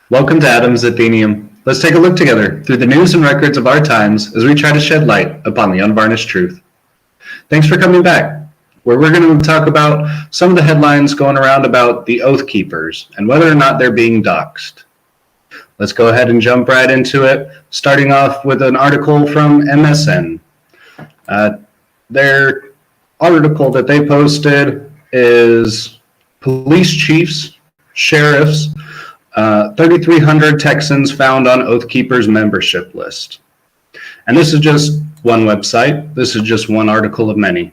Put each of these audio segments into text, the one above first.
Welcome to Adam's Athenaeum. Let's take a look together through the news and records of our times as we try to shed light upon the unvarnished truth. Thanks for coming back, where we're going to talk about some of the headlines going around about the Oathkeepers and whether or not they're being doxxed. Let's go ahead and jump right into it, starting off with an article from MSN. Their article that they posted is police chiefs, sheriffs, 3,300 Texans found on Oathkeepers membership list. And this is just one website. This is just one article of many.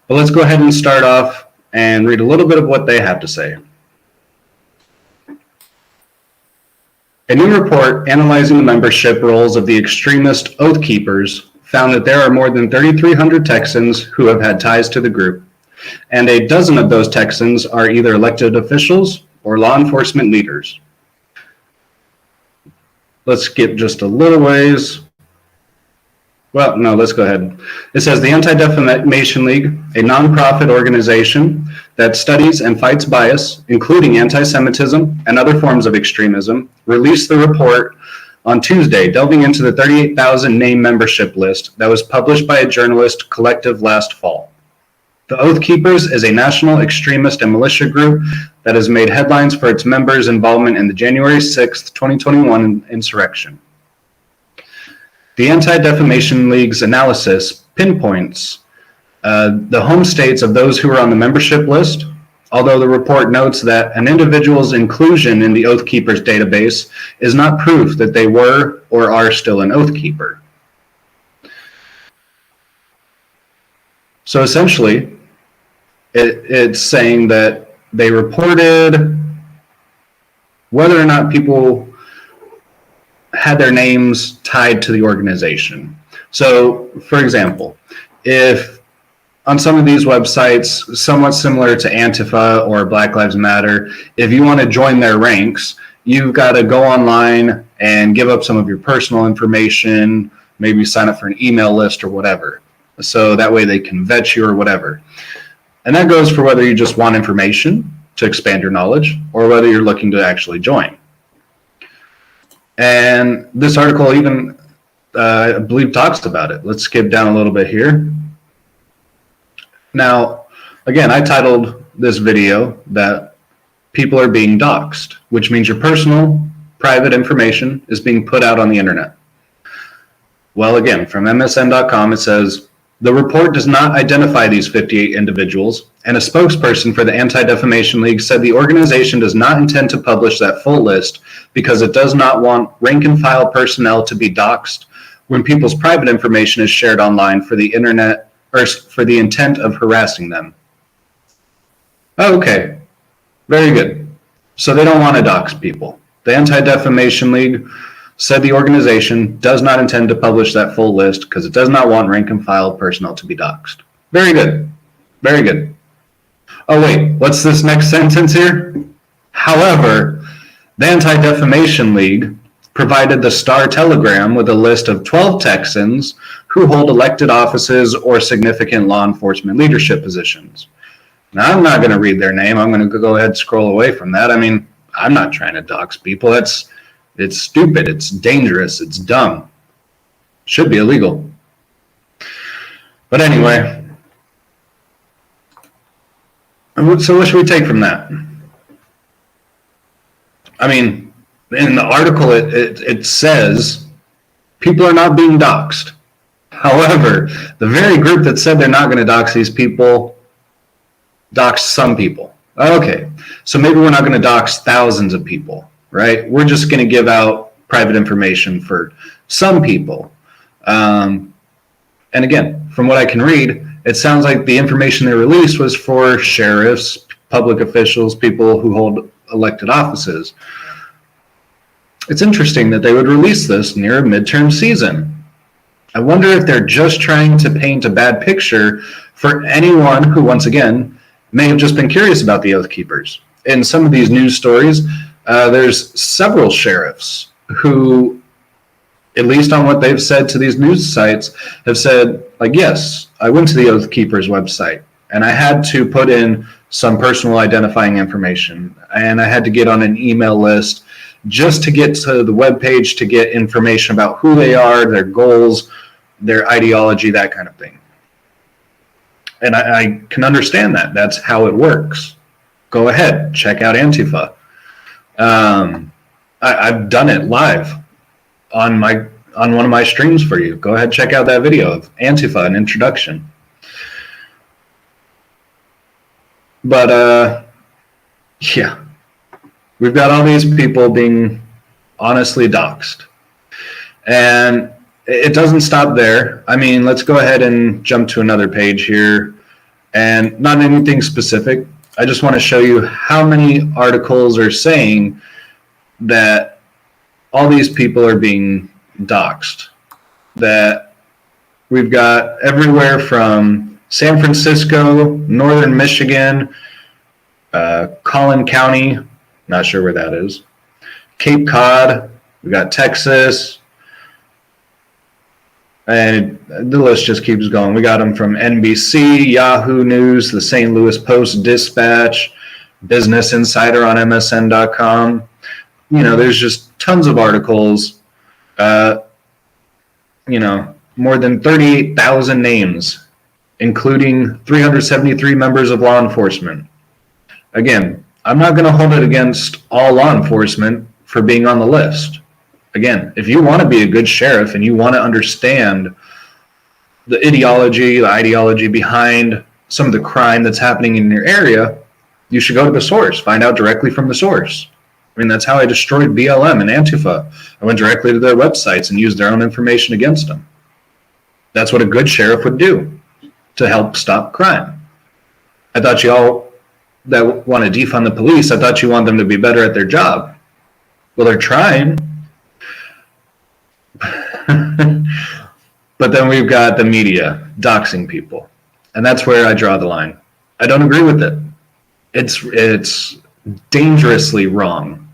But let's go ahead and start off and read a little bit of what they have to say. A new report analyzing the membership rolls of the extremist Oathkeepers found that there are more than 3,300 Texans who have had ties to the group, and a dozen of those Texans are either elected officials or law enforcement leaders. Let's skip just a little ways. Well, no, let's go ahead. It says the Anti-Defamation League, a nonprofit organization that studies and fights bias, including anti-Semitism and other forms of extremism, released the report on Tuesday, delving into the 38,000 name membership list that was published by a journalist collective last fall. The Oathkeepers is a national extremist and militia group that has made headlines for its members' involvement in the January 6, 2021 insurrection. The Anti-Defamation League's analysis pinpoints the home states of those who are on the membership list, although the report notes that an individual's inclusion in the Oathkeepers database is not proof that they were or are still an Oathkeeper. So essentially, it's saying that they reported whether or not people had their names tied to the organization. So, for example, if on some of these websites, somewhat similar to Antifa or Black Lives Matter, if you want to join their ranks, you've got to go online and give up some of your personal information, maybe sign up for an email list or whatever. So that way they can vet you or whatever. And that goes for whether you just want information to expand your knowledge or whether you're looking to actually join. And this article even, I believe, talks about it. Let's skip down a little bit here. Now, again, I titled this video that people are being doxxed, which means your personal, private information is being put out on the internet. Well, again, from MSN.com, it says, the report does not identify these 58 individuals, and a spokesperson for the Anti-Defamation League said the organization does not intend to publish that full list because it does not want rank-and-file personnel to be doxxed when people's private information is shared online for the internet or for the intent of harassing them. Okay, very good. So they don't want to dox people. The Anti-Defamation League said the organization does not intend to publish that full list because it does not want rank-and-file personnel to be doxxed. Very good. Very good. Oh, wait, what's this next sentence here? However, the Anti-Defamation League provided the Star Telegram with a list of 12 Texans who hold elected offices or significant law enforcement leadership positions. Now, I'm not going to read their name. I'm going to go ahead and scroll away from that. I mean, I'm not trying to dox people. It's stupid, it's dangerous, it's dumb. Should be illegal. But anyway, so what should we take from that? I mean, in the article it says people are not being doxxed. However, the very group that said they're not going to dox these people doxed some people. Okay, so maybe we're not going to dox thousands of people. Right? We're just going to give out private information for some people. And again, from what I can read, it sounds like the information they released was for sheriffs, public officials, people who hold elected offices. It's interesting that they would release this near a midterm season. I wonder if they're just trying to paint a bad picture for anyone who, once again, may have just been curious about the Oathkeepers. In some of these news stories, there's several sheriffs who, at least on what they've said to these news sites, have said, like, yes, I went to the Oathkeepers website and I had to put in some personal identifying information and I had to get on an email list just to get to the webpage to get information about who they are, their goals, their ideology, that kind of thing. And I can understand that. That's how it works. Go ahead, check out Antifa. I've done it live on one of my streams for you. Go ahead, check out that video of Antifa, an introduction. But yeah, we've got all these people being honestly doxxed. And it doesn't stop there. I mean, let's go ahead and jump to another page here. And not anything specific. I just want to show you how many articles are saying that all these people are being doxxed. That we've got everywhere from San Francisco, northern Michigan, Collin County, not sure where that is, Cape Cod, we got Texas, and the list just keeps going. We got them from NBC, Yahoo News, the St. Louis Post-Dispatch, Business Insider on MSN.com. You know, there's just tons of articles. You know, more than 38,000 names, including 373 members of law enforcement. Again, I'm not going to hold it against all law enforcement for being on the list. Again, if you want to be a good sheriff and you want to understand the ideology behind some of the crime that's happening in your area, you should go to the source, find out directly from the source. I mean, that's how I destroyed BLM and Antifa. I went directly to their websites and used their own information against them. That's what a good sheriff would do to help stop crime. I thought you all that want to defund the police, I thought you want them to be better at their job. Well, they're trying. But then we've got the media doxing people. And that's where I draw the line. I don't agree with it. It's dangerously wrong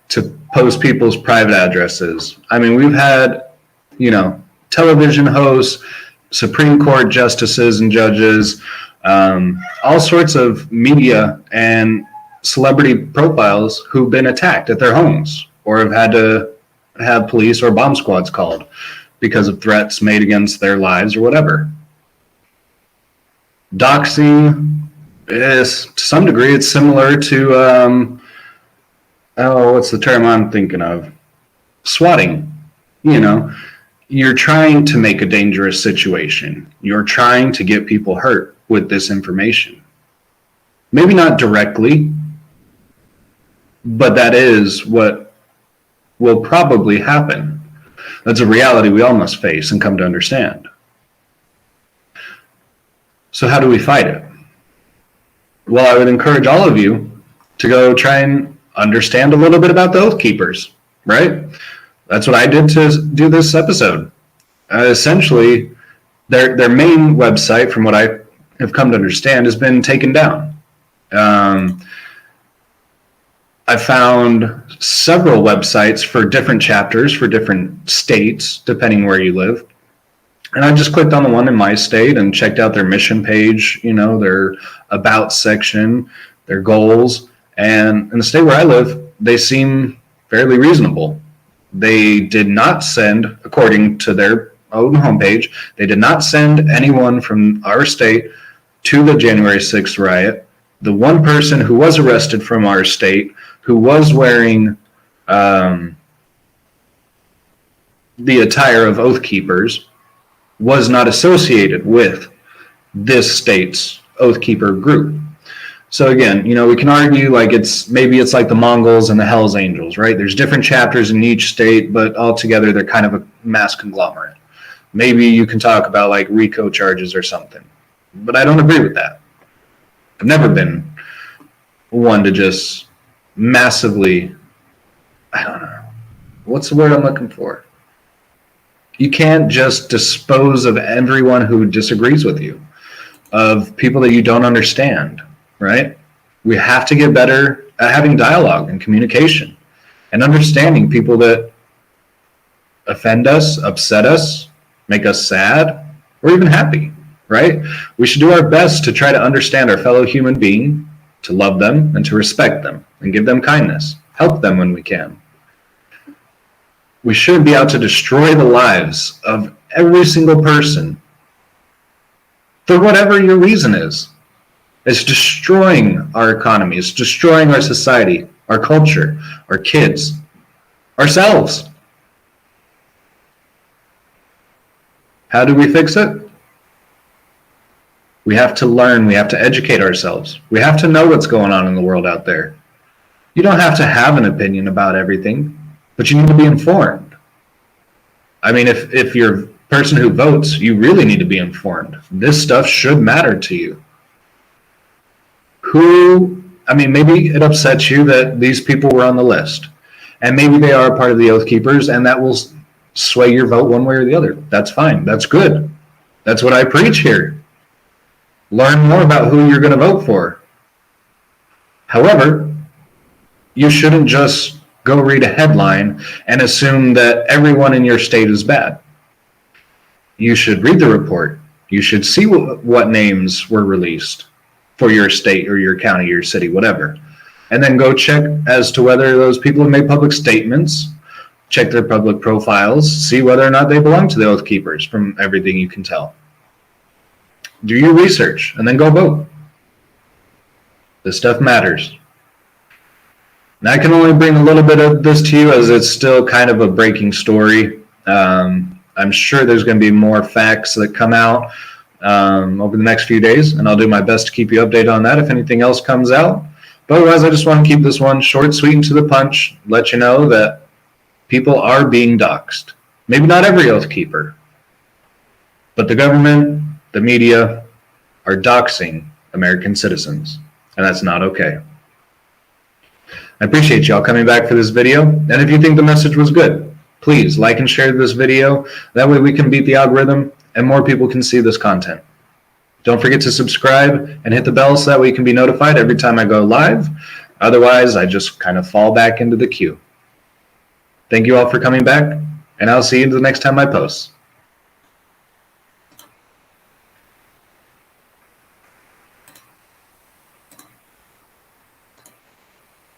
to post people's private addresses. I mean, we've had, you know, television hosts, Supreme Court justices and judges, all sorts of media and celebrity profiles who've been attacked at their homes or have had to have police or bomb squads called because of threats made against their lives or whatever. Doxing is, to some degree, it's similar to, what's the term I'm thinking of? Swatting. You know, you're trying to make a dangerous situation. You're trying to get people hurt with this information. Maybe not directly, but that is what will probably happen. That's a reality we all must face and come to understand. So how do we fight it? Well, I would encourage all of you to go try and understand a little bit about the Oathkeepers, right? That's what I did to do this episode. Essentially, their main website, from what I have come to understand, has been taken down. I found several websites for different chapters for different states, depending where you live. And I just clicked on the one in my state and checked out their mission page, you know, their about section, their goals. And in the state where I live, they seem fairly reasonable. They did not send, according to their own homepage, they did not send anyone from our state to the January 6th riot. The one person who was arrested from our state, who was wearing the attire of Oathkeepers, was not associated with this state's Oathkeeper group. So again, you know, we can argue like maybe it's like the Mongols and the Hells Angels, right? There's different chapters in each state, but altogether they're kind of a mass conglomerate. Maybe you can talk about like RICO charges or something, but I don't agree with that. I've never been one to just massively, I don't know, what's the word I'm looking for? You can't just dispose of everyone who disagrees with you, of people that you don't understand, right? We have to get better at having dialogue and communication and understanding people that offend us, upset us, make us sad, or even happy, right? We should do our best to try to understand our fellow human being, to love them and to respect them and give them kindness, help them when we can. We shouldn't be out to destroy the lives of every single person for whatever your reason is. It's destroying our economy. It's destroying our society, our culture, our kids, ourselves. How do we fix it? We have to learn. We have to educate ourselves. We have to know what's going on in the world out there. You don't have to have an opinion about everything, but you need to be informed. I mean, if you're a person who votes, you really need to be informed. This stuff should matter to you. Maybe it upsets you that these people were on the list, and maybe they are part of the Oath Keepers, and that will sway your vote one way or the other. That's fine. That's good. That's what I preach here. Learn more about who you're going to vote for. However, you shouldn't just go read a headline and assume that everyone in your state is bad. You should read the report. You should see what names were released for your state or your county, your city, whatever. And then go check as to whether those people have made public statements, check their public profiles, see whether or not they belong to the Oath Keepers from everything you can tell. Do your research and then go vote. This stuff matters. And I can only bring a little bit of this to you as it's still kind of a breaking story. I'm sure there's going to be more facts that come out over the next few days, and I'll do my best to keep you updated on that if anything else comes out. But otherwise, I just want to keep this one short, sweet, and to the punch, let you know that people are being doxxed. Maybe not every Oath Keeper, but the government, the media are doxing American citizens, and that's not okay. I appreciate y'all coming back for this video, and if you think the message was good, please like and share this video. That way we can beat the algorithm and more people can see this content. Don't forget to subscribe and hit the bell so that way you can be notified every time I go live. Otherwise, I just kind of fall back into the queue. Thank you all for coming back, and I'll see you the next time I post.